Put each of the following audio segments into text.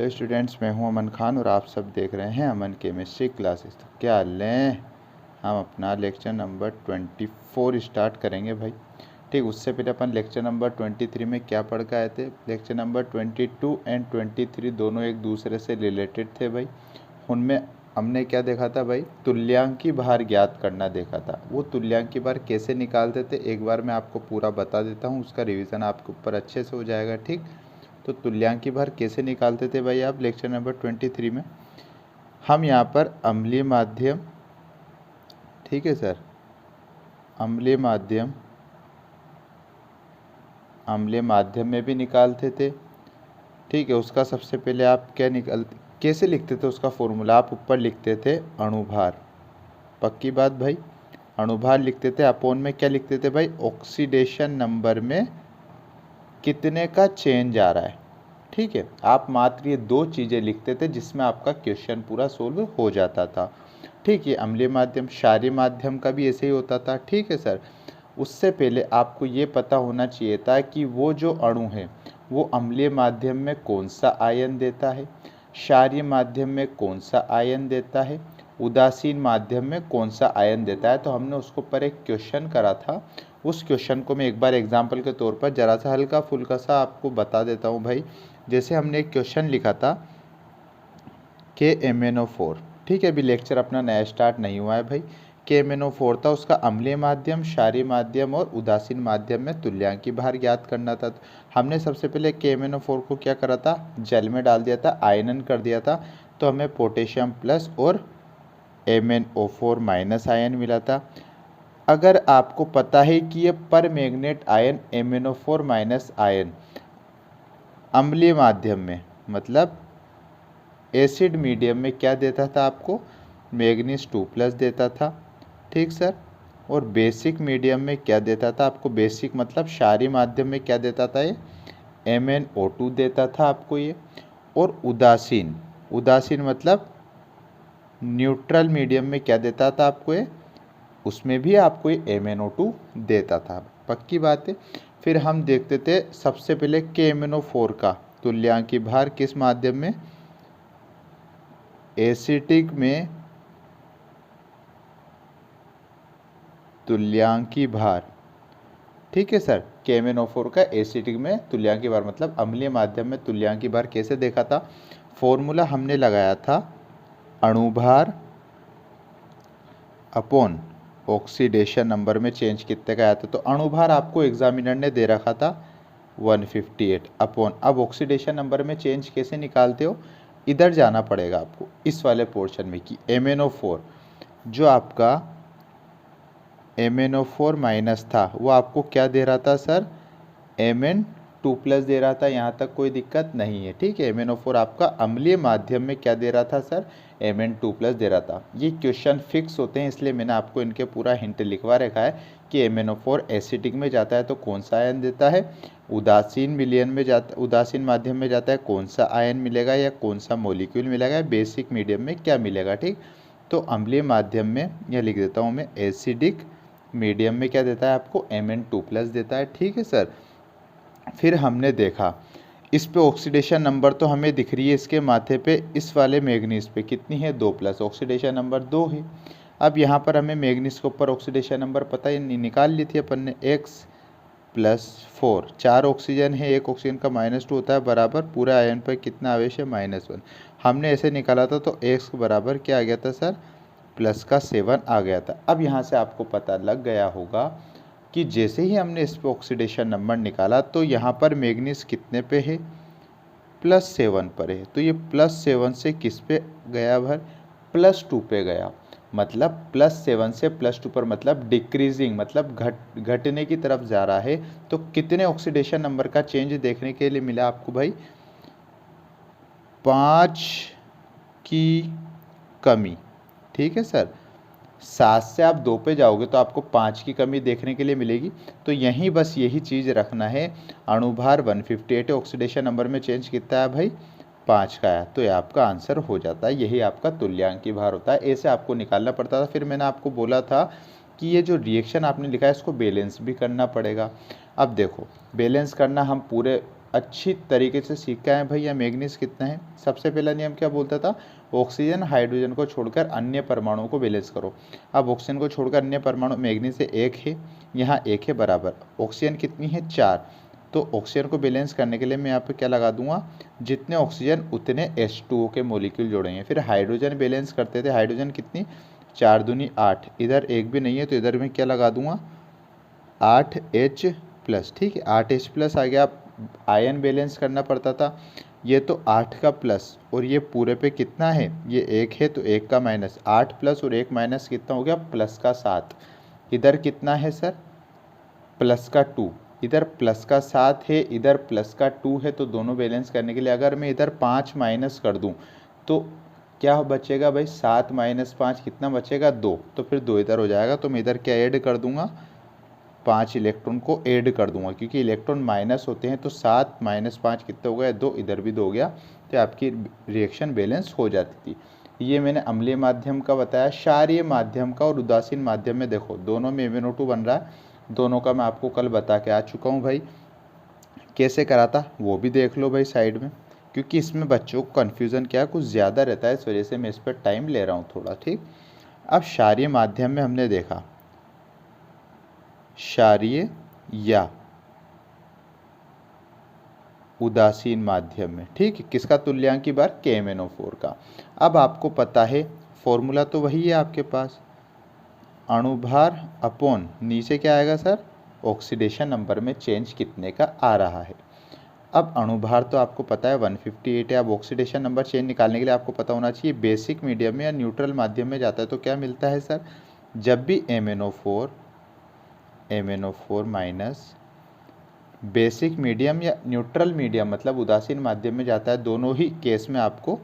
Hello students, मैं हूं अमन खान और आप सब देख रहे हैं अमन केमिस्ट्री क्लासेस। तो क्या लें, हम अपना लेक्चर नंबर 24 स्टार्ट करेंगे भाई। ठीक, उससे पहले अपन लेक्चर नंबर 23 में क्या पढ़ के आए थे। लेक्चर नंबर 22 एंड 23 दोनों एक दूसरे से रिलेटेड थे भाई। उनमें हमने क्या देखा था भाई, तुल्यांकी भार ज्ञात करना देखा था। वो तुल्यांकी भार कैसे निकालते थे एक बार मैं आपको पूरा बता देता हूँ, उसका रिवीजन आपके ऊपर अच्छे से हो जाएगा। ठीक, तो तुल्यांकी भार कैसे निकालते थे भाई आप लेक्चर नंबर 23 में। हम यहाँ पर अम्लीय माध्यम, ठीक है सर, अम्लीय माध्यम में भी निकालते थे। ठीक है, उसका सबसे पहले आप कैसे लिखते थे, उसका फॉर्मूला आप ऊपर लिखते थे अणुभार। पक्की बात भाई, अणुभार लिखते थे। अपोन में क्या लिखते थे भाई, ऑक्सीडेशन नंबर में कितने का चेंज आ रहा है। ठीक है, आप मात्र ये दो चीज़ें लिखते थे जिसमें आपका क्वेश्चन पूरा सोल्व हो जाता था। ठीक है, अम्लीय माध्यम, क्षारीय माध्यम का भी ऐसे ही होता था। ठीक है सर, उससे पहले आपको ये पता होना चाहिए था कि वो जो अणु है वो अम्लीय माध्यम में कौन सा आयन देता है, क्षारीय माध्यम में कौन सा आयन देता है, उदासीन माध्यम में कौन सा आयन देता है। तो हमने उसको पर एक क्वेश्चन करा था। उस क्वेश्चन को मैं एक बार एग्जाम्पल के तौर पर ज़रा सा हल्का फुल्का सा आपको बता देता हूँ भाई। जैसे हमने एक क्वेश्चन लिखा था KMnO4। ठीक है, अभी लेक्चर अपना नया स्टार्ट नहीं हुआ है भाई। KMnO4 था, उसका अम्लीय माध्यम, क्षारीय माध्यम और उदासीन माध्यम में तुल्यांकी भार ज्ञात करना था। तो हमने सबसे पहले KMnO4 को क्या करा था, जल में डाल दिया था, आयनन कर दिया था। तो हमें पोटेशियम प्लस और MnO4 माइनस आयन मिला था। अगर आपको पता है कि ये पर manganate ion MnO4 minus ion अम्लीय माध्यम में मतलब एसिड मीडियम में क्या देता था आपको, मैग्नीज 2+ देता था। ठीक सर, और बेसिक मीडियम में क्या देता था आपको, बेसिक मतलब क्षारीय माध्यम में क्या देता था, ये MnO2 देता था आपको ये। और उदासीन मतलब न्यूट्रल मीडियम में क्या देता था आपको ये, उसमें भी आपको ये MnO2 देता था। पक्की बात है। फिर हम देखते थे सबसे पहले KMnO4 का तुल्यांकी भार किस माध्यम में, एसिटिक में तुल्यांकी भार। ठीक है सर, KMnO4 का एसिटिक में तुल्यांकी भार मतलब अम्लीय माध्यम में तुल्यांकी भार कैसे देखा था। फॉर्मूला हमने लगाया था अणुभार अपॉन ऑक्सीडेशन नंबर में चेंज कितने का आया था। तो अणुभार आपको एग्जामिनर ने दे रखा था 158 अपॉन, अब ऑक्सीडेशन नंबर में चेंज कैसे निकालते हो, इधर जाना पड़ेगा आपको इस वाले पोर्शन में कि MnO4 जो आपका MnO4 माइनस था वो आपको क्या दे रहा था सर, Mn2+ दे रहा था। यहाँ तक कोई दिक्कत नहीं है। ठीक है, MnO4 आपका अम्लीय माध्यम में क्या दे रहा था सर, Mn2+ दे रहा था। ये क्वेश्चन फिक्स होते हैं इसलिए मैंने आपको इनके पूरा हिंट लिखवा रखा है कि MnO4 एसिटिक में जाता है तो कौन सा आयन देता है, उदासीन माध्यम में जाता है कौन सा आयन मिलेगा या कौन सा मॉलिक्यूल मिलेगा, बेसिक मीडियम में क्या मिलेगा। ठीक, तो अम्लीय माध्यम में यह लिख देता हूँ मैं, एसिडिक मीडियम में क्या देता है आपको, Mn2+ देता है। ठीक है सर, फिर हमने देखा इस पे ऑक्सीडेशन नंबर तो हमें दिख रही है इसके माथे पे, इस वाले मैग्नीज पे कितनी है, 2+, ऑक्सीडेशन नंबर 2 है। अब यहाँ पर हमें मैग्नीज के ऊपर ऑक्सीडेशन नंबर पता ही नहीं, निकाल ली थी अपन ने, X+4, 4 ऑक्सीजन है, एक ऑक्सीजन का -2 होता है बराबर पूरे आयन पर कितना आवेश है, -1। हमने ऐसे निकाला था तो X बराबर क्या आ गया था सर, +7 आ गया था। अब यहाँ से आपको पता लग गया होगा कि जैसे ही हमने इस पे ऑक्सीडेशन नंबर निकाला तो यहाँ पर मैग्नीज कितने पे है, +7 पर है। तो ये +7 से किस पे गया भर, +2 पे गया। मतलब +7 से +2 पर मतलब डिक्रीजिंग मतलब घटने की तरफ जा रहा है। तो कितने ऑक्सीडेशन नंबर का चेंज देखने के लिए मिला आपको भाई, 5 की कमी। ठीक है सर, 7 से आप 2 पे जाओगे तो आपको 5 की कमी देखने के लिए मिलेगी। तो यहीं बस यही चीज़ रखना है, अणुभार 158 ऑक्सीडेशन नंबर में चेंज कितना है भाई, 5 का है। तो ये आपका आंसर हो जाता है, यही आपका तुल्यांकी भार होता है। ऐसे आपको निकालना पड़ता था। फिर मैंने आपको बोला था कि ये जो रिएक्शन आपने लिखा है इसको बैलेंस भी करना पड़ेगा। अब देखो, बैलेंस करना हम पूरे अच्छी तरीके से सीख के आए भैया मैग्नीज कितना है। सबसे पहला नियम क्या बोलता था, ऑक्सीजन हाइड्रोजन को छोड़कर अन्य परमाणुओं को बैलेंस करो। अब ऑक्सीजन को छोड़कर अन्य परमाणु मैग्नीज से 1 है, यहाँ 1 है बराबर, ऑक्सीजन कितनी है 4, तो ऑक्सीजन को बैलेंस करने के लिए मैं यहाँ पे क्या लगा दूंगा, जितने ऑक्सीजन उतने H2O के मोलिक्यूल जोड़ेंगे। फिर हाइड्रोजन बैलेंस करते थे, हाइड्रोजन कितनी 4 दूनी 8, इधर एक भी नहीं है तो इधर मैं क्या लगा दूंगा 8H+, ठीक है 8H+ आ गया। आयन बैलेंस करना पड़ता था, ये तो 8 का प्लस और ये पूरे पे कितना है, ये 1 है तो 1 का माइनस, 8 प्लस और 1 माइनस कितना हो गया प्लस का 7। इधर कितना है सर प्लस का 2, इधर प्लस का 7 है, इधर प्लस का 2 है, तो दोनों बैलेंस करने के लिए अगर मैं इधर 5 माइनस कर दूं तो क्या बचेगा भाई 7 माइनस 5 कितना बचेगा 2, तो फिर 2 इधर हो जाएगा, तो मैं इधर क्या ऐड कर दूंगा 5 इलेक्ट्रॉन को ऐड कर दूंगा, क्योंकि इलेक्ट्रॉन माइनस होते हैं तो 7 माइनस 5 कितना हो गया 2, इधर भी 2 हो गया, तो आपकी रिएक्शन बैलेंस हो जाती थी। ये मैंने अम्लीय माध्यम का बताया। क्षारीय माध्यम का और उदासीन माध्यम में देखो दोनों में MnO2 बन रहा है, दोनों का मैं आपको कल बता के आ चुका हूँ भाई, कैसे करा था वो भी देख लो भाई साइड में, क्योंकि इसमें बच्चों को कन्फ्यूज़न क्या कुछ ज़्यादा रहता है, इस वजह से मैं इस पर टाइम ले रहा हूँ थोड़ा, ठीक। अब क्षारीय माध्यम में हमने देखा क्षारीय या उदासीन माध्यम में, ठीक है, किसका तुल्यांकी बार KMnO4 का। अब आपको पता है फॉर्मूला तो वही है आपके पास, अणुभार अपॉन नीचे क्या आएगा सर ऑक्सीडेशन नंबर में चेंज कितने का आ रहा है। अब अणुभार तो आपको पता है 158 है। अब ऑक्सीडेशन नंबर चेंज निकालने के लिए आपको पता होना चाहिए बेसिक मीडियम में या न्यूट्रल माध्यम में जाता है तो क्या मिलता है सर, जब भी MnO4 माइनस बेसिक मीडियम या न्यूट्रल मीडियम मतलब उदासीन माध्यम में जाता है, दोनों ही केस में आपको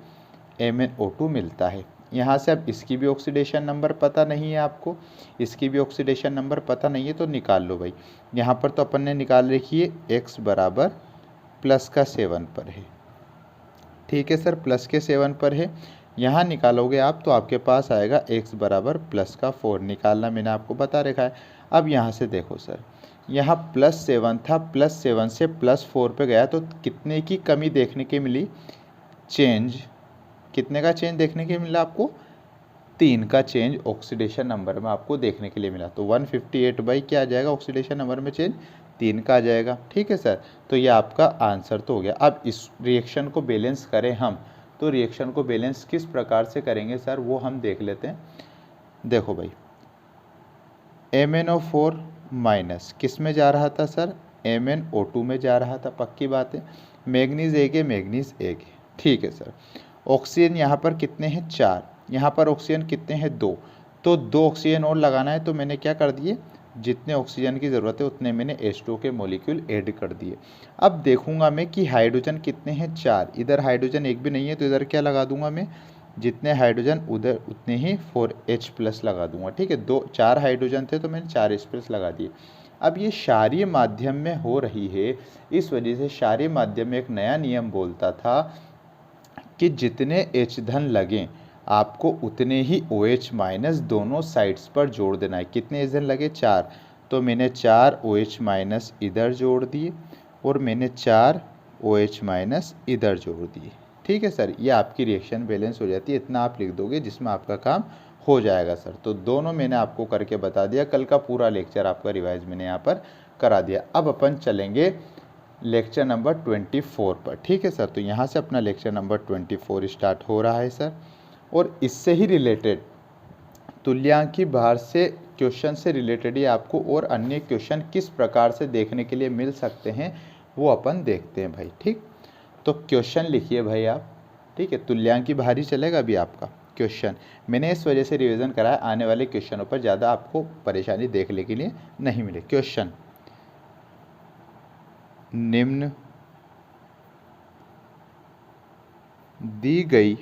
MnO2 मिलता है। यहाँ से अब इसकी भी ऑक्सीडेशन नंबर पता नहीं है आपको, इसकी भी ऑक्सीडेशन नंबर पता नहीं है तो निकाल लो भाई। यहाँ पर तो अपन ने निकाल रखी है x बराबर प्लस का 7 पर है, ठीक है सर प्लस के 7 पर है। यहाँ निकालोगे आप तो आपके पास आएगा x बराबर प्लस का 4, निकालना मैंने आपको बता रखा है। अब यहाँ से देखो सर यहाँ +7 था, +7 से +4 पे गया तो कितने की कमी देखने की मिली चेंज, कितने का चेंज देखने के मिला आपको 3 का चेंज ऑक्सीडेशन नंबर में आपको देखने के लिए मिला। तो 158 बाई क्या आ जाएगा ऑक्सीडेशन नंबर में चेंज 3 का आ जाएगा, ठीक है सर। तो ये आपका आंसर तो हो गया। अब इस रिएक्शन को बैलेंस करें हम, तो रिएक्शन को बैलेंस किस प्रकार से करेंगे सर वो हम देख लेते हैं। देखो भाई MnO4 माइनस किस में जा रहा था सर MnO2 में जा रहा था, पक्की बात है। मैग्नीज 1 है, मैग्नीज 1 है, ठीक है सर। ऑक्सीजन यहाँ पर कितने हैं 4, यहाँ पर ऑक्सीजन कितने हैं 2, तो 2 ऑक्सीजन और लगाना है तो मैंने क्या कर दिए जितने ऑक्सीजन की ज़रूरत है उतने मैंने H2O के मॉलिक्यूल ऐड कर दिए। अब देखूंगा मैं कि हाइड्रोजन कितने हैं 4, इधर हाइड्रोजन एक भी नहीं है तो इधर क्या लगा दूंगा मैं जितने हाइड्रोजन उधर उतने ही 4H+ लगा दूंगा, ठीक है। 4 हाइड्रोजन थे तो मैंने 4H+ लगा दिए। अब ये क्षारीय माध्यम में हो रही है, इस वजह से क्षारीय माध्यम में एक नया नियम बोलता था कि जितने H धन लगें आपको उतने ही OH- दोनों साइड्स पर जोड़ देना है। कितने H धन लगे 4, तो मैंने 4 OH- इधर जोड़ दिए और मैंने 4 OH- इधर जोड़ दिए, ठीक है सर। ये आपकी रिएक्शन बैलेंस हो जाती है, इतना आप लिख दोगे जिसमें आपका काम हो जाएगा सर। तो दोनों मैंने आपको करके बता दिया, कल का पूरा लेक्चर आपका रिवाइज मैंने यहाँ पर करा दिया। अब अपन चलेंगे लेक्चर नंबर 24 पर, ठीक है सर। तो यहाँ से अपना लेक्चर नंबर 24 स्टार्ट हो रहा है सर, और इससे ही रिलेटेड तुल्यांकी भार से क्वेश्चन से रिलेटेड ही आपको और अन्य क्वेश्चन किस प्रकार से देखने के लिए मिल सकते हैं वो अपन देखते हैं भाई, ठीक। तो क्वेश्चन लिखिए भाई आप, ठीक है। तुल्यांकी भार ही चलेगा अभी आपका क्वेश्चन, मैंने इस वजह से रिवीजन कराया आने वाले क्वेश्चनों पर ज़्यादा आपको परेशानी देखने के लिए नहीं मिले। क्वेश्चन निम्न दी गई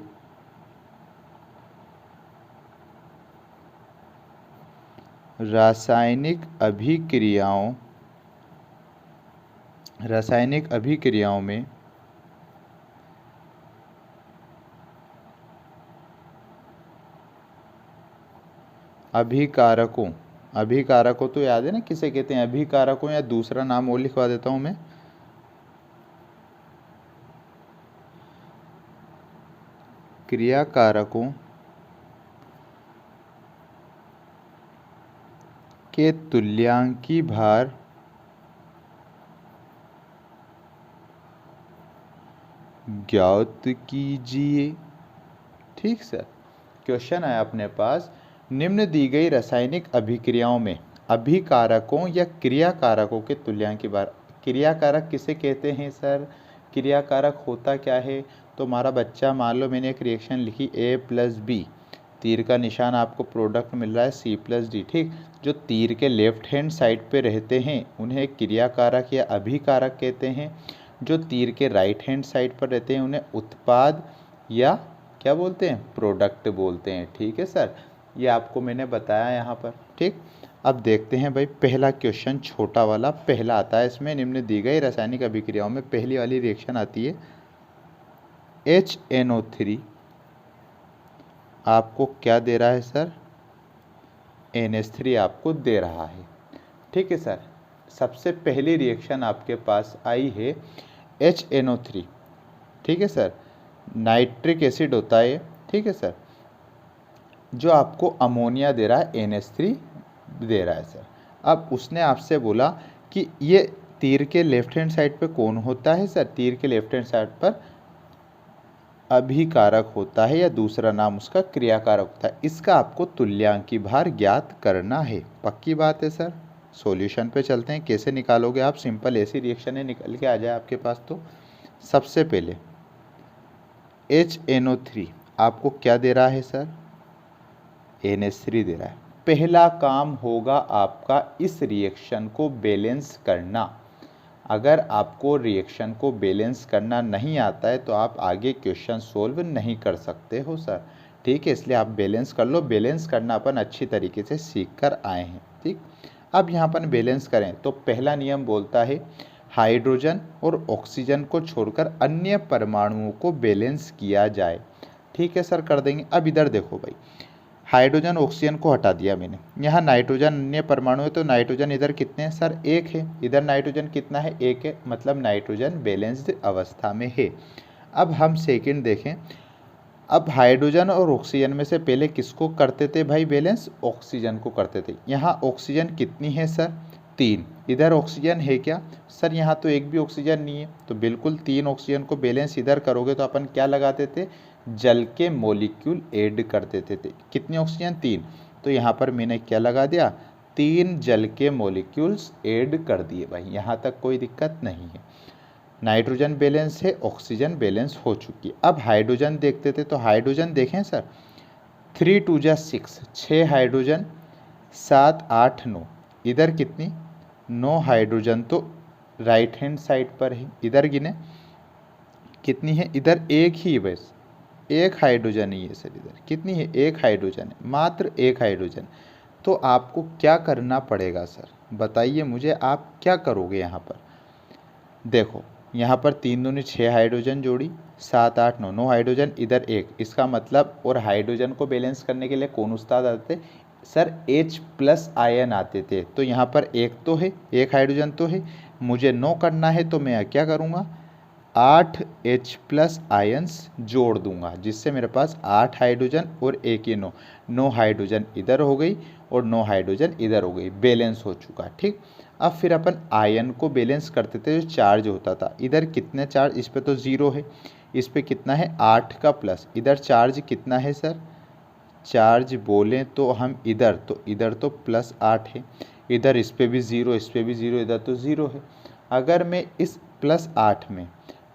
रासायनिक अभिक्रियाओं में अभिकारकों तो याद है ना किसे कहते हैं अभिकारकों, या दूसरा नाम और लिखवा देता हूं मैं क्रियाकारकों के तुल्यांकी भार ज्ञात कीजिए। ठीक सर, क्वेश्चन है अपने पास, निम्न दी गई रासायनिक अभिक्रियाओं में अभिकारकों या क्रियाकारकों के तुल्यांकी भार। क्रियाकारक किसे कहते हैं सर? क्रियाकारक होता क्या है? तो हमारा बच्चा, मान लो मैंने एक रिएक्शन लिखी A+B, तीर का निशान आपको प्रोडक्ट मिल रहा है C+D। ठीक, जो तीर के लेफ्ट हैंड साइड पे रहते हैं उन्हें क्रियाकारक या अभिकारक कहते हैं। जो तीर के राइट हैंड साइड पर रहते हैं उन्हें उत्पाद या क्या बोलते हैं? प्रोडक्ट बोलते हैं। ठीक है सर, ये आपको मैंने बताया यहाँ पर। ठीक, अब देखते हैं भाई, पहला क्वेश्चन छोटा वाला पहला आता है इसमें, निम्न दी गई रासायनिक अभिक्रियाओं में पहली वाली रिएक्शन आती है HNO3 आपको क्या दे रहा है सर? NH3 आपको दे रहा है। ठीक है सर, सबसे पहली रिएक्शन आपके पास आई है HNO3। ठीक है सर, नाइट्रिक एसिड होता है। ठीक है सर, जो आपको अमोनिया दे रहा है NH3 दे रहा है सर। अब उसने आपसे बोला कि ये तीर के लेफ्ट हैंड साइड पे कौन होता है सर? तीर के लेफ्ट हैंड साइड पर अभिकारक होता है या दूसरा नाम उसका क्रियाकारक होता है। इसका आपको तुल्यांकी भार ज्ञात करना है। पक्की बात है सर। सॉल्यूशन पे चलते हैं, कैसे निकालोगे आप? सिंपल ऐसी रिएक्शन है, निकल के आ जाए आपके पास। तो सबसे पहले HNO3 आपको क्या दे रहा है सर? NH3 दे रहा है। पहला काम होगा आपका इस रिएक्शन को बैलेंस करना। अगर आपको रिएक्शन को बैलेंस करना नहीं आता है तो आप आगे क्वेश्चन सोल्व नहीं कर सकते हो सर। ठीक है, इसलिए आप बैलेंस कर लो। बैलेंस करना अपन अच्छी तरीके से सीख कर आए हैं। ठीक, अब यहाँ पर बैलेंस करें तो पहला नियम बोलता है हाइड्रोजन और ऑक्सीजन को छोड़कर अन्य परमाणुओं को बैलेंस किया जाए। ठीक है सर, कर देंगे। अब इधर देखो भाई, हाइड्रोजन ऑक्सीजन को हटा दिया मैंने, यहाँ नाइट्रोजन अन्य परमाणु है तो नाइट्रोजन इधर कितने हैं सर? 1 है। इधर नाइट्रोजन कितना है? 1 है, मतलब नाइट्रोजन बैलेंस्ड अवस्था में है। अब हम सेकंड देखें, अब हाइड्रोजन और ऑक्सीजन में से पहले किसको करते थे भाई बैलेंस? ऑक्सीजन को करते थे। यहाँ ऑक्सीजन कितनी है सर? 3। इधर ऑक्सीजन है क्या सर? यहाँ तो एक भी ऑक्सीजन नहीं है, तो बिल्कुल 3 ऑक्सीजन को बैलेंस इधर करोगे तो अपन क्या लगाते थे? जल के मॉलिक्यूल ऐड कर देते थे। कितनी ऑक्सीजन? 3। तो यहाँ पर मैंने क्या लगा दिया? 3 जल के मॉलिक्यूल्स ऐड कर दिए भाई। यहाँ तक कोई दिक्कत नहीं है। नाइट्रोजन बैलेंस है, ऑक्सीजन बैलेंस हो चुकी है। अब हाइड्रोजन देखते थे, तो हाइड्रोजन देखें सर, 3 2 जा 6, 6 हाइड्रोजन, 7 8 9, इधर कितनी? 9 हाइड्रोजन तो राइट हैंड साइड पर है। इधर गिने कितनी है? इधर एक ही, बस एक हाइड्रोजन ही है सर। इधर कितनी है? एक हाइड्रोजन है, मात्र एक हाइड्रोजन। तो आपको क्या करना पड़ेगा सर? बताइए मुझे, आप क्या करोगे यहाँ पर? देखो, यहाँ पर 3 दूनी 6 हाइड्रोजन जोड़ी, 7 8 9, 9 हाइड्रोजन, इधर एक। इसका मतलब, और हाइड्रोजन को बैलेंस करने के लिए कौन उस्ताद आते सर? H+ आयन आते थे। तो यहाँ पर एक तो है, एक हाइड्रोजन तो है, मुझे 9 करना है तो मैं क्या करूँगा? 8 H+ आयन्स जोड़ दूंगा, जिससे मेरे पास 8 हाइड्रोजन और एक ये 9, 9 हाइड्रोजन इधर हो गई और 9 हाइड्रोजन इधर हो गई, बैलेंस हो चुका। ठीक, अब फिर अपन आयन को बैलेंस करते थे जो चार्ज होता था। इधर कितने चार्ज? इस पे तो 0 है, इस पे कितना है? 8 का प्लस। इधर चार्ज कितना है सर? चार्ज बोलें तो हम इधर तो +8 है। इधर इस पे भी 0, इस पे भी 0, इधर तो 0 है। अगर मैं इस +8 में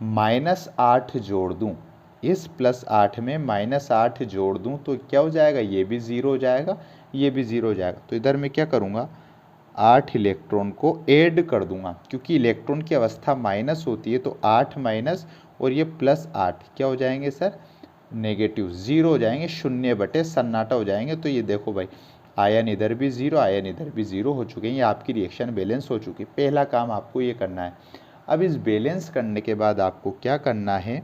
-8 जोड़ दूं, इस +8 में -8 जोड़ दूं तो क्या हो जाएगा? ये भी 0 हो जाएगा, ये भी 0 हो जाएगा। तो इधर मैं क्या करूँगा? 8 इलेक्ट्रॉन को ऐड कर दूंगा, क्योंकि इलेक्ट्रॉन की अवस्था माइनस होती है। तो 8 माइनस और ये +8 क्या हो जाएंगे सर? नेगेटिव, 0 हो जाएंगे, 0 बटे सन्नाटा हो जाएंगे। तो ये देखो भाई, आयन इधर भी 0, आयन इधर भी 0 हो चुके हैं। ये आपकी रिएक्शन बैलेंस हो चुकी है। पहला काम आपको ये करना है। अब इस बैलेंस करने के बाद आपको क्या करना है?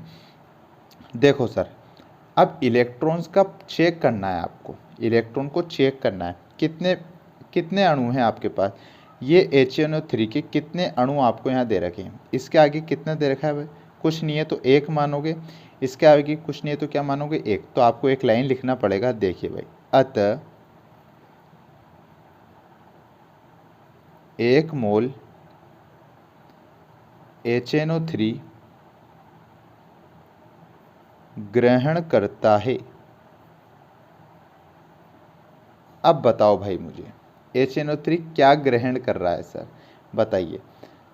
देखो सर, अब इलेक्ट्रॉन्स का चेक करना है आपको। इलेक्ट्रॉन को चेक करना है, कितने कितने अणु हैं आपके पास? ये HNO3 के कितने अणु आपको यहाँ दे रखे हैं? इसके आगे कितना दे रखा है भाई? कुछ नहीं है, तो 1 मानोगे। इसके आगे कुछ नहीं है तो क्या मानोगे 1, तो आपको एक लाइन लिखना पड़ेगा। देखिए भाई, अतः 1 मोल HNO3 ग्रहण करता है। अब बताओ भाई मुझे, HNO3 क्या ग्रहण कर रहा है सर, बताइए।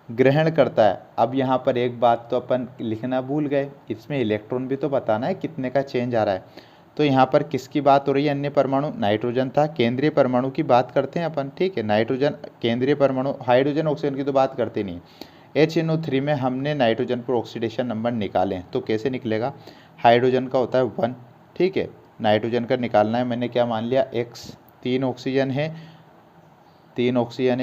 ग्रहण करता है। अब यहाँ पर एक बात तो अपन लिखना भूल गए, इसमें इलेक्ट्रॉन भी तो बताना है कितने का चेंज आ रहा है। तो यहाँ पर किसकी बात हो रही है, अन्य परमाणु, नाइट्रोजन था, केंद्रीय परमाणु की बात करते हैं अपन, ठीक है। नाइट्रोजन केंद्रीय परमाणु, हाइड्रोजन ऑक्सीजन की तो बात करते नहीं। HNO3 में हमने नाइट्रोजन पर ऑक्सीडेशन नंबर निकाले हैं, तो कैसे निकलेगा, हाइड्रोजन का होता है 1, ठीक है, नाइट्रोजन का निकालना है, मैंने क्या मान लिया x, 3 ऑक्सीजन है, 1 ऑक्सीजन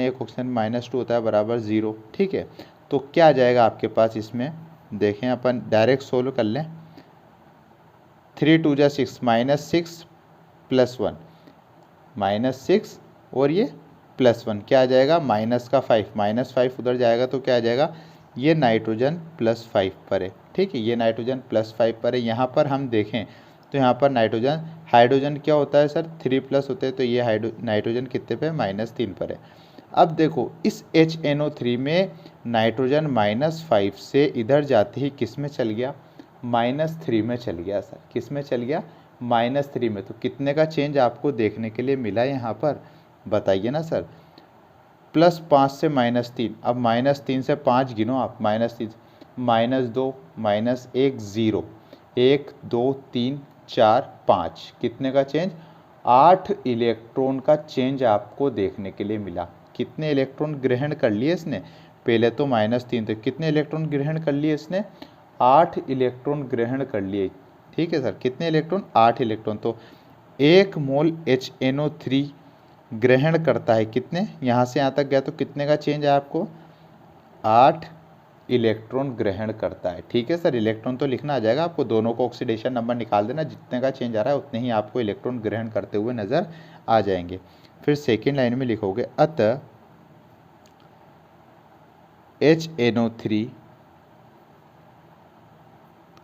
-2 होता है बराबर 0, ठीक है। तो क्या आ जाएगा आपके पास इसमें, देखें अपन डायरेक्ट सोल्व कर लें। 3 2 जा 6, -6 +1, -6 और ये +1 क्या आ जाएगा, -5 उधर जाएगा तो क्या आ जाएगा, ये नाइट्रोजन +5 पर है, ठीक है, ये नाइट्रोजन +5 पर है। यहाँ पर हम देखें तो यहाँ पर नाइट्रोजन, हाइड्रोजन क्या होता है सर 3+ होते हैं, तो ये नाइट्रोजन कितने पे, -3 पर है। अब देखो इस HNO3 में नाइट्रोजन -5 से इधर जाते ही किस में चल गया, -3 में चल गया सर, किस में चल गया, -3 में। तो कितने का चेंज आपको देखने के लिए मिला यहाँ पर, बताइए ना सर। +5 से -3, अब -3 से 5 गिनो आप, -3, -2, -1 0, 1 2 3 4 5, कितने का चेंज, 8 इलेक्ट्रॉन का चेंज आपको देखने के लिए मिला। कितने इलेक्ट्रॉन ग्रहण कर लिए इसने, पहले तो -3 थे, कितने इलेक्ट्रॉन ग्रहण कर लिए इसने, 8 इलेक्ट्रॉन ग्रहण कर लिए, ठीक है सर। कितने इलेक्ट्रॉन, 8 इलेक्ट्रॉन। तो 1 मोल HNO3 ग्रहण करता है कितने, यहाँ से यहाँ तक गया तो कितने का चेंज है आपको, 8 इलेक्ट्रॉन ग्रहण करता है, ठीक है सर। इलेक्ट्रॉन तो लिखना आ जाएगा आपको, दोनों को ऑक्सीडेशन नंबर निकाल देना, जितने का चेंज आ रहा है उतने ही आपको इलेक्ट्रॉन ग्रहण करते हुए नजर आ जाएंगे। फिर सेकेंड लाइन में लिखोगे, अतः HNO3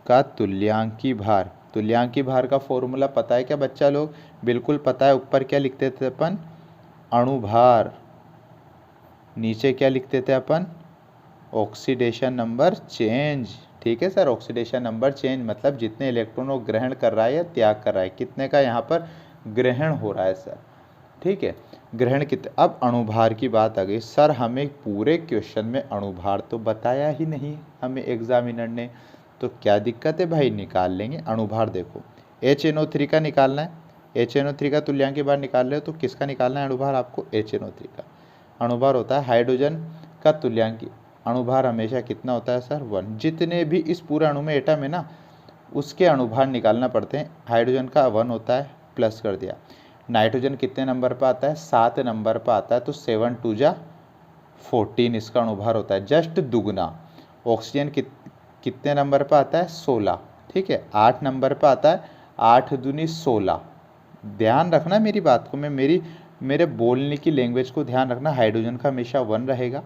का तुल्यांकी भार, तुल्यांकी भार का फॉर्मूला पता है क्या बच्चा लोग, बिल्कुल पता है। ऊपर क्या लिखते थे अपन, अणुभार, नीचे क्या लिखते थे अपन, ऑक्सीडेशन नंबर चेंज, ठीक है सर। ऑक्सीडेशन नंबर चेंज मतलब जितने इलेक्ट्रॉन वो ग्रहण कर रहा है या त्याग कर रहा है, कितने का यहाँ पर ग्रहण हो रहा है सर, ठीक है, ग्रहण कितने। अब अणुभार की बात आ गई सर, हमें पूरे क्वेश्चन में अणुभार तो बताया ही नहीं हमें एग्जामिनर ने, तो क्या दिक्कत है भाई, निकाल लेंगे अणुभार। देखो HNO3 का निकालना है, HNO3 का तुल्यांकी भार निकाल रहे हो तो किसका निकालना है अणुभार आपको, HNO3 का। अणुभार होता है हाइड्रोजन का तुल्यांकी, अणुभार हमेशा कितना होता है सर 1, जितने भी इस पूरे अणु में एटम है ना उसके अणुभार निकालना पड़ते हैं। हाइड्रोजन का 1 होता है, प्लस कर दिया। नाइट्रोजन कितने नंबर पर आता है, 7 नंबर पर आता है, तो 7 2 जा 14 इसका अणुभार होता है, जस्ट दुगना। ऑक्सीजन कितने नंबर पर आता है, 16, ठीक है, 8 नंबर पर आता है, 8 दूनी 16। ध्यान रखना मेरी बात को, मेरे बोलने की लैंग्वेज को ध्यान रखना। हाइड्रोजन का हमेशा 1 रहेगा।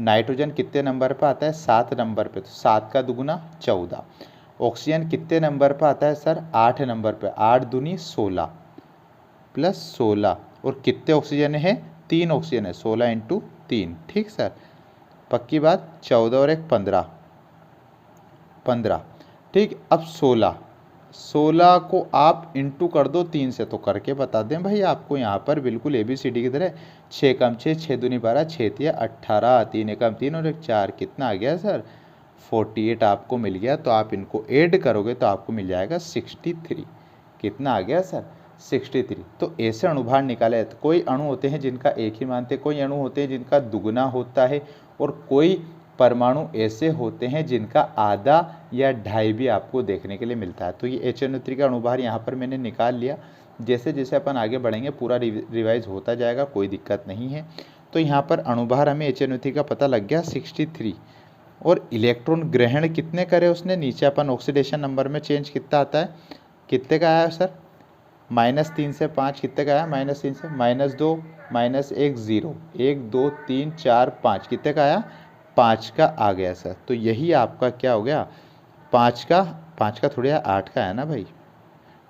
नाइट्रोजन कितने नंबर पर आता है, 7 नंबर पे, तो 7 का दुगुना 14। ऑक्सीजन कितने नंबर पर आता है सर, 8 नंबर पे, 8 दूनी 16 प्लस 16, और कितने ऑक्सीजन है, 3 ऑक्सीजन है, 16 × 3, ठीक सर, पक्की बात। 14 और 1 15, ठीक। अब 16 को आप इंटू कर दो 3 से, तो करके बता दें भाई आपको यहाँ पर बिल्कुल ABCD की तरह। 6 कम 6, 6 दूनी 12, 6 तिया 18, 3 एकम 3 और 1 4, कितना आ गया सर, 48 आपको मिल गया। तो आप इनको ऐड करोगे तो आपको मिल जाएगा 63, कितना आ गया सर, 63। तो ऐसे अणुभार निकाले। तो कोई अणु होते हैं जिनका एक ही मानते, कोई अणु होते हैं जिनका दुगना होता है, और कोई परमाणु ऐसे होते हैं जिनका आधा या ढाई भी आपको देखने के लिए मिलता है। तो ये HNO3 का अणुभार यहाँ पर मैंने निकाल लिया। जैसे जैसे अपन आगे बढ़ेंगे पूरा रिवाइज होता जाएगा, कोई दिक्कत नहीं है। तो यहाँ पर अणुभार हमें HNO3 का पता लग गया 63, और इलेक्ट्रॉन ग्रहण कितने करे उसने, नीचे अपन ऑक्सीडेशन नंबर में चेंज कितना आता है, कितने का आया सर, -3 से 5, कितने का आया, -3 से -2 -1 0, 1 2 3 4 5, कितने का आया, 5 का आ गया सर। तो यही आपका क्या हो गया, 5 का 5 का थोड़ी है, 8 का है ना भाई।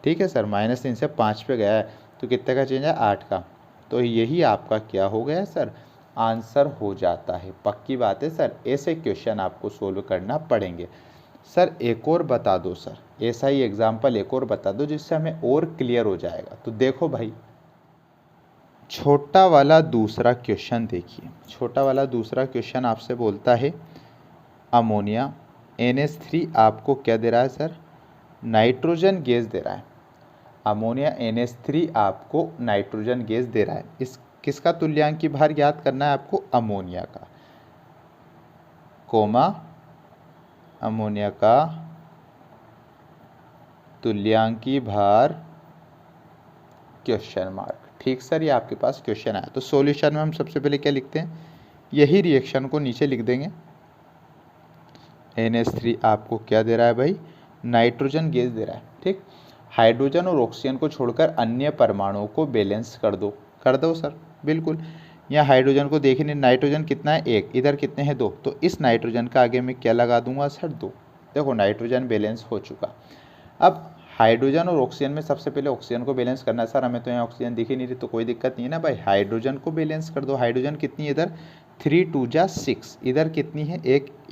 ठीक है सर, -3 से 5 पे गया है तो कितने का चेंज है, 8 का। तो यही आपका क्या हो गया सर, आंसर हो जाता है। पक्की बात है सर, ऐसे क्वेश्चन आपको सोल्व करना पड़ेंगे। सर एक और बता दो सर, ऐसा ही एग्जाम्पल एक और बता दो जिससे हमें और क्लियर हो जाएगा। तो देखो भाई, छोटा वाला दूसरा क्वेश्चन देखिए। छोटा वाला दूसरा क्वेश्चन आपसे बोलता है अमोनिया NH3 आपको क्या दे रहा है सर, नाइट्रोजन गैस दे रहा है। अमोनिया NH3 आपको नाइट्रोजन गैस दे रहा है। इस किसका तुल्यांकी भार ज्ञात करना है आपको, अमोनिया का, कोमा अमोनिया का तुल्यांकी भार क्वेश्चन मार्क। ठीक सर, ये आपके पास क्वेश्चन आया। तो सॉल्यूशन में हम सबसे पहले क्या लिखते हैं, यही रिएक्शन को नीचे लिख देंगे। NH3 आपको क्या दे रहा है भाई, नाइट्रोजन गैस दे रहा है। ठीक, हाइड्रोजन और ऑक्सीजन को छोड़कर अन्य परमाणुओं को बैलेंस कर दो सर, बिल्कुल। यहाँ हाइड्रोजन को देखिए, नाइट्रोजन कितना है, 1, इधर कितने हैं, 2, तो इस नाइट्रोजन का आगे मैं क्या लगा दूंगा सर, 2। देखो नाइट्रोजन बैलेंस हो चुका। अब हाइड्रोजन और ऑक्सीजन में सबसे पहले ऑक्सीजन को बैलेंस करना है। सर हमें तो यहाँ ऑक्सीजन दिख ही नहीं रही, तो कोई दिक्कत नहीं है ना भाई, हाइड्रोजन को बैलेंस कर दो। हाइड्रोजन कितनी है इधर, 3 2 जा 6, इधर कितनी है,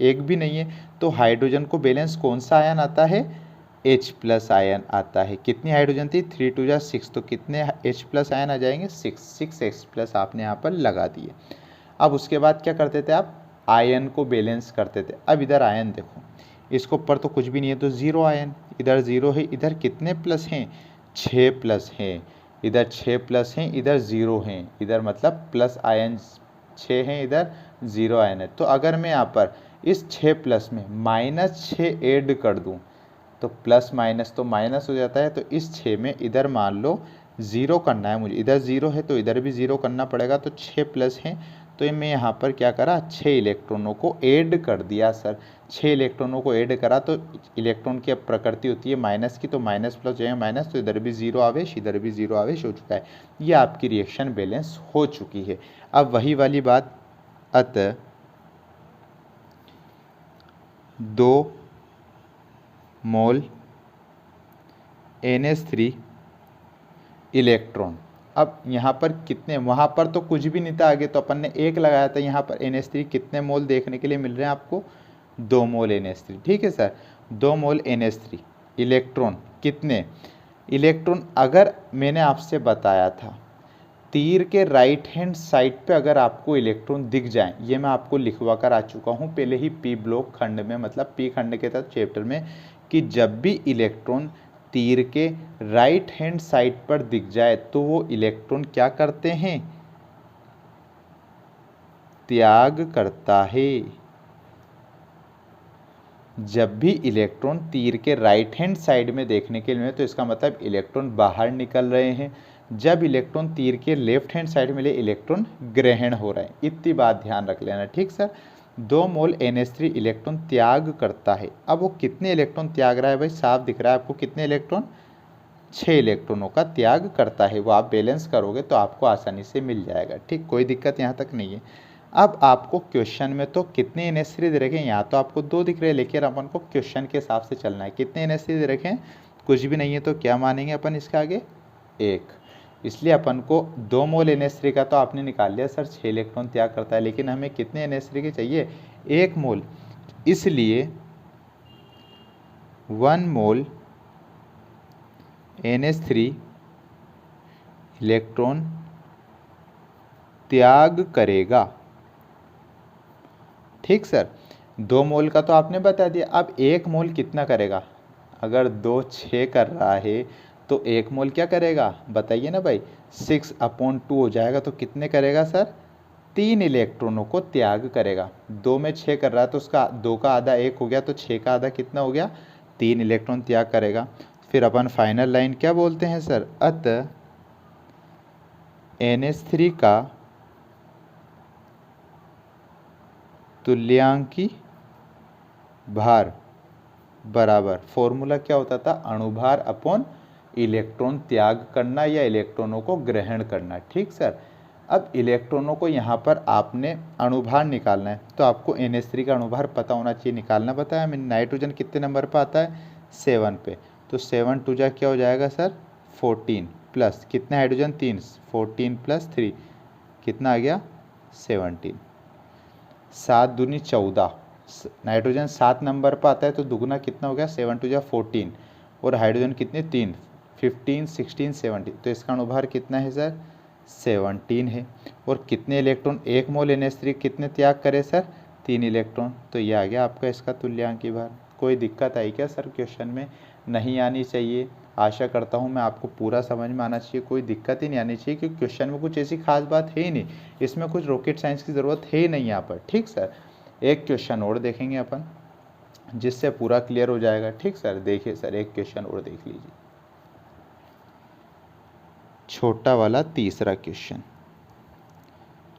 एक भी नहीं है। तो हाइड्रोजन को बैलेंस कौन सा आयन आता है, H+ आयन आता है। कितनी हाइड्रोजन थी, 3 2 जा 6, तो कितने H+ आयन आ जाएंगे, 6H+ आपने यहाँ पर लगा दिए। अब उसके बाद क्या करते थे आप, आयन को बैलेंस करते थे। अब इधर आयन देखो, इसको ऊपर तो कुछ भी नहीं है तो 0 आयन, इधर 0 है, इधर कितने प्लस हैं, 6+ हैं, इधर 6+ हैं, इधर 0 हैं, इधर मतलब प्लस आयन 6 हैं, इधर 0 आयन है। तो अगर मैं यहाँ पर इस 6+ में -6 ऐड कर दूँ तो प्लस माइनस तो माइनस हो जाता है। तो इस 6 में इधर मान लो 0 करना है मुझे, इधर 0 है तो इधर भी 0 करना पड़ेगा। तो 6+ है, तो मैं यहाँ पर क्या करा, 6 इलेक्ट्रॉनों को ऐड कर दिया सर। 6 इलेक्ट्रॉनों को ऐड करा तो इलेक्ट्रॉन की अब प्रकृति होती है माइनस की, तो माइनस प्लस जाएगा माइनस, तो इधर भी 0 आवेश, इधर भी 0 आवेश हो चुका है। ये आपकी रिएक्शन बैलेंस हो चुकी है। अब वही वाली बात, अतः 2 मोल NH3 इलेक्ट्रॉन। अब यहाँ पर कितने, वहाँ पर तो कुछ भी नहीं था आगे, तो अपन ने 1 लगाया था। यहाँ पर NH3 कितने मोल देखने के लिए मिल रहे हैं आपको, 2 मोल NH3। ठीक है सर, 2 मोल NH3 इलेक्ट्रॉन। कितने इलेक्ट्रॉन, अगर मैंने आपसे बताया था तीर के राइट हैंड साइड पे अगर आपको इलेक्ट्रॉन दिख जाए, ये मैं आपको लिखवा कर आ चुका हूँ पहले ही P ब्लॉक खंड में, मतलब P खंड के तहत चैप्टर में, कि जब भी इलेक्ट्रॉन तीर के राइट हैंड साइड पर दिख जाए तो वो इलेक्ट्रॉन क्या करते हैं, त्याग करता है। जब भी इलेक्ट्रॉन तीर के राइट हैंड साइड में देखने के लिए, तो इसका मतलब इलेक्ट्रॉन बाहर निकल रहे हैं। जब इलेक्ट्रॉन तीर के लेफ्ट हैंड साइड में ले, इलेक्ट्रॉन ग्रहण हो रहा है। इतनी बात ध्यान रख लेना। ठीक सर, 2 मोल NH3 इलेक्ट्रॉन त्याग करता है। अब वो कितने इलेक्ट्रॉन त्याग रहा है भाई, साफ दिख रहा है आपको, कितने इलेक्ट्रॉन, 6 इलेक्ट्रॉनों का त्याग करता है। वो आप बैलेंस करोगे तो आपको आसानी से मिल जाएगा। ठीक, कोई दिक्कत यहाँ तक नहीं है। अब आपको क्वेश्चन में तो कितने NH3 दे रखे हैं, यहाँ तो आपको 2 दिख रहे हैं, लेकिन अपन को क्वेश्चन के हिसाब से चलना है। कितने NH3 दे रखे हैं, कुछ भी नहीं है, तो क्या मानेंगे अपन इसके आगे, 1। इसलिए अपन को 2 मोल NH3 का तो आपने निकाल लिया सर, 6 इलेक्ट्रॉन त्याग करता है, लेकिन हमें कितने NH3 के चाहिए, 1 मोल। इसलिए 1 मोल NH3 इलेक्ट्रॉन त्याग करेगा। ठीक सर, 2 मोल का तो आपने बता दिया। अब 1 मोल कितना करेगा, अगर 2 6 कर रहा है तो 1 मोल क्या करेगा, बताइए ना भाई, 6/2 हो जाएगा। तो कितने करेगा सर, 3 इलेक्ट्रॉनों को त्याग करेगा। 2 में 6 कर रहा है तो उसका 2 का आधा 1 हो गया, तो 6 का आधा कितना हो गया, 3 इलेक्ट्रॉन त्याग करेगा। फिर अपन फाइनल लाइन क्या बोलते हैं सर, अतः NH3 का तुल्यांकी भार बराबर, फॉर्मूला क्या होता था, अणुभार अपॉन इलेक्ट्रॉन त्याग करना या इलेक्ट्रॉनों को ग्रहण करना। ठीक सर, अब इलेक्ट्रॉनों को यहाँ पर आपने अणुभार निकालना है, तो आपको NH3 का अणुभार पता होना चाहिए, निकालना पता है। नाइट्रोजन कितने नंबर पर आता है, 7 पे, तो 7 टू जा क्या हो जाएगा सर 14 प्लस कितने हाइड्रोजन 3, 14 प्लस 3 कितना आ गया 17, 7 दूनी 14, नाइट्रोजन 7 नंबर पर आता है तो दुगुना कितना हो गया 7 टू जा 14 और हाइड्रोजन कितने 3, 15 16 17, तो इसका अणुभार कितना है सर 17 है। और कितने इलेक्ट्रॉन, 1 मोल NH3 कितने त्याग करे सर 3 इलेक्ट्रॉन, तो ये आ गया आपका इसका तुल्यांकी भार। कोई दिक्कत आई क्या सर क्वेश्चन में? नहीं आनी चाहिए। आशा करता हूँ मैं आपको पूरा समझ में आना चाहिए, कोई दिक्कत ही नहीं आनी चाहिए, क्योंकि क्वेश्चन में कुछ ऐसी खास बात है ही नहीं, इसमें कुछ रॉकेट साइंस की ज़रूरत है ही नहीं यहाँ पर। ठीक सर, एक क्वेश्चन और देखेंगे अपन जिससे पूरा क्लियर हो जाएगा। ठीक सर, देखिए सर एक क्वेश्चन और देख लीजिए, छोटा वाला तीसरा क्वेश्चन,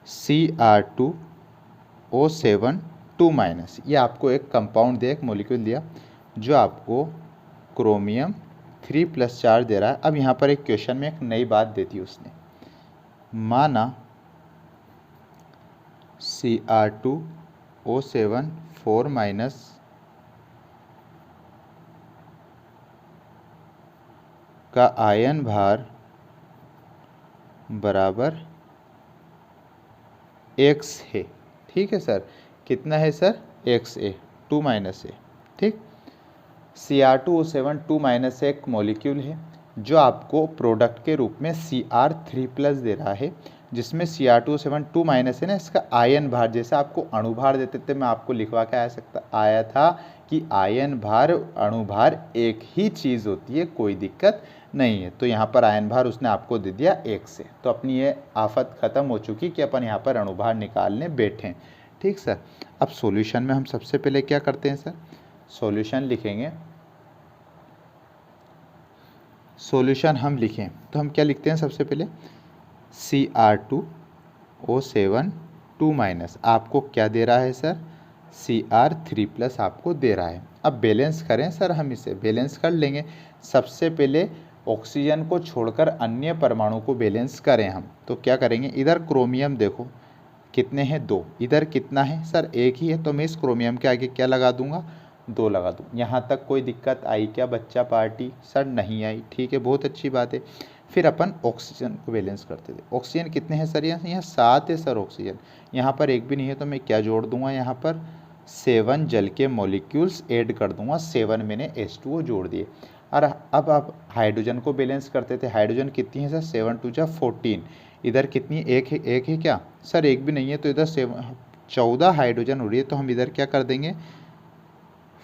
Cr2O7 2-, ये आपको एक कंपाउंड दिया, एक मॉलिक्यूल दिया जो आपको क्रोमियम 3+ चार्ज दे रहा है। अब यहाँ पर एक क्वेश्चन में एक नई बात देती है उसने, माना Cr2O7 4- का आयन भार बराबर x है। ठीक है सर, कितना है सर XA 2-, ठीक। Cr2O7 2- एक मॉलिक्यूल है जो आपको प्रोडक्ट के रूप में Cr3+ दे रहा है, जिसमें Cr2O7 2- है ना, इसका आयन भार, जैसे आपको अणुभार देते थे मैं आपको लिखवा के आया था कि आयन भार अणुभार एक ही चीज़ होती है, कोई दिक्कत नहीं है। तो यहाँ पर आयन भार उसने आपको दे दिया 1 से, तो अपनी ये आफत ख़त्म हो चुकी कि अपन यहाँ पर अणुभार निकालने बैठें। ठीक सर, अब सॉल्यूशन में हम सबसे पहले क्या करते हैं सर, सॉल्यूशन लिखेंगे। सॉल्यूशन हम लिखें तो हम क्या लिखते हैं सबसे पहले, Cr2O7 2- आपको क्या दे रहा है सर Cr3+ आपको दे रहा है। अब बैलेंस करें सर, हम इसे बैलेंस कर लेंगे। सबसे पहले ऑक्सीजन को छोड़कर अन्य परमाणु को बैलेंस करें हम, तो क्या करेंगे, इधर क्रोमियम देखो कितने हैं 2, इधर कितना है सर 1 ही है, तो मैं इस क्रोमियम के आगे क्या लगा दूंगा 2 लगा दूँ। यहाँ तक कोई दिक्कत आई क्या बच्चा पार्टी? सर नहीं आई, ठीक है बहुत अच्छी बात है। फिर अपन ऑक्सीजन को बैलेंस करते थे। ऑक्सीजन कितने हैं सर, यहाँ 7 है सर ऑक्सीजन, यहाँ पर 1 भी नहीं है, तो मैं क्या जोड़ दूंगा यहाँ पर 7 जल के मॉलिक्यूल्स ऐड कर दूंगा, 7 मैंने H2O जोड़ दिए। और अब आप हाइड्रोजन को बैलेंस करते थे, हाइड्रोजन कितनी है सर 7 टू जा 14, इधर कितनी एक है क्या सर, 1 भी नहीं है, तो इधर 14 हाइड्रोजन हो रही है, तो हम इधर क्या कर देंगे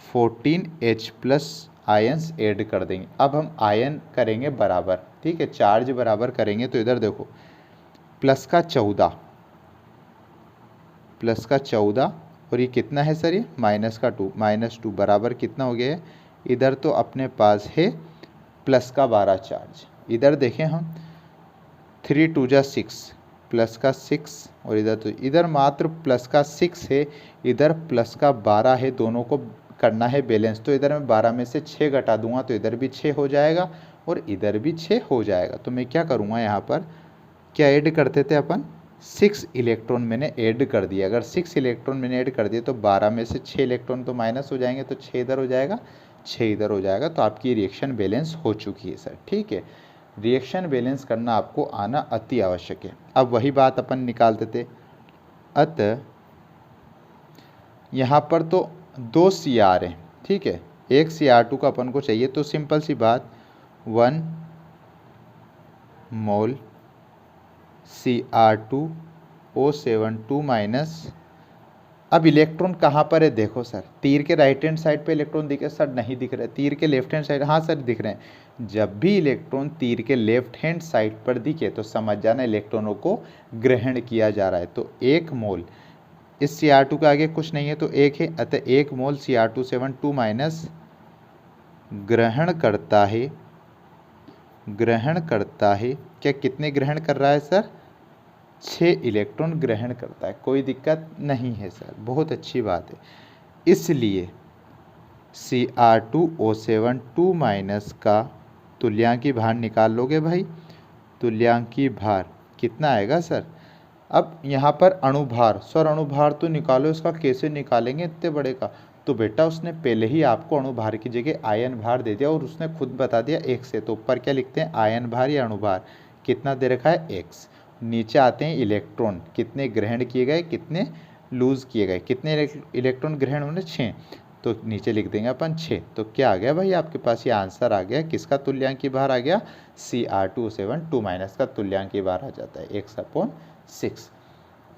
14H+ आयंस ऐड कर देंगे। अब हम आयन करेंगे बराबर, ठीक है, चार्ज बराबर करेंगे, तो इधर देखो प्लस का 14 और ये कितना है सर, ये -2 बराबर कितना हो गया है, इधर तो अपने पास है प्लस का 12 चार्ज, इधर देखें हम 3 टू जा 6 प्लस का 6 और इधर मात्र प्लस का 6 है, इधर प्लस का 12 है, दोनों को करना है बैलेंस। तो इधर मैं 12 में से 6 घटा दूंगा तो इधर भी 6 हो जाएगा और इधर भी 6 हो जाएगा। तो मैं क्या करूँगा, यहाँ पर क्या ऐड करते थे अपन 6 इलेक्ट्रॉन मैंने ऐड कर दिया। अगर 6 इलेक्ट्रॉन मैंने ऐड कर दिए तो 12 में से 6 इलेक्ट्रॉन तो माइनस हो जाएंगे, तो 6 इधर हो जाएगा 6 इधर हो जाएगा। तो आपकी रिएक्शन बैलेंस हो चुकी है सर। ठीक है, रिएक्शन बैलेंस करना आपको आना अति आवश्यक है। अब वही बात अपन निकालते थे, अतः यहाँ पर तो 2 Cr हैं, ठीक है, एक Cr2 का अपन को चाहिए, तो सिंपल सी बात 1 मोल Cr2O7 2-। अब इलेक्ट्रॉन कहाँ पर है देखो सर, तीर के राइट हैंड साइड पे इलेक्ट्रॉन दिखे सर, नहीं दिख रहे, तीर के लेफ्ट हैंड साइड, हाँ सर दिख रहे हैं। जब भी इलेक्ट्रॉन तीर के लेफ्ट हैंड साइड पर दिखे तो समझ जाना इलेक्ट्रॉनों को ग्रहण किया जा रहा है। तो 1 मोल इस Cr2 के आगे कुछ नहीं है तो 1 है, अतः 1 मोल Cr2O7 2- ग्रहण करता है। क्या कितने ग्रहण कर रहा है सर, 6 इलेक्ट्रॉन ग्रहण करता है, कोई दिक्कत नहीं है सर, बहुत अच्छी बात है। इसलिए Cr2O7 2- का तुल्यांकी भार निकाल लोगे भाई, तुल्यांकी भार कितना आएगा सर। अब यहाँ पर अणुभार, सर अणुभार तो निकालो, इसका कैसे निकालेंगे इतने बड़े का, तो बेटा उसने पहले ही आपको अणुभार की जगह आयन भार दे दिया और उसने खुद बता दिया x से। तो ऊपर क्या लिखते हैं, आयन भार या अणुभार, कितना दे रखा है x। नीचे आते हैं इलेक्ट्रॉन, कितने ग्रहण किए गए, कितने लूज किए गए, कितने इलेक्ट्रॉन ग्रहण होने, 6। तो नीचे लिख देंगे अपन 6। तो क्या आ गया भाई आपके पास, ये आंसर आ गया, किसका तुल्यांकी भार आ गया, Cr272 का तुल्यांकी भार आ जाता है x/6।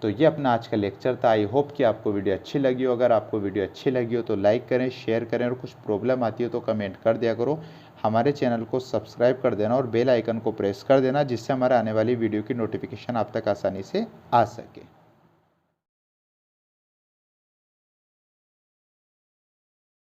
तो ये अपना आज का लेक्चर था। आई होप कि आपको वीडियो अच्छी लगी हो। अगर आपको वीडियो अच्छी लगी हो तो लाइक करें, शेयर करें, और कुछ प्रॉब्लम आती हो तो कमेंट कर दिया करो। हमारे चैनल को सब्सक्राइब कर देना और बेल आइकन को प्रेस कर देना, जिससे हमारे आने वाली वीडियो की नोटिफिकेशन आप तक आसानी से आ सके।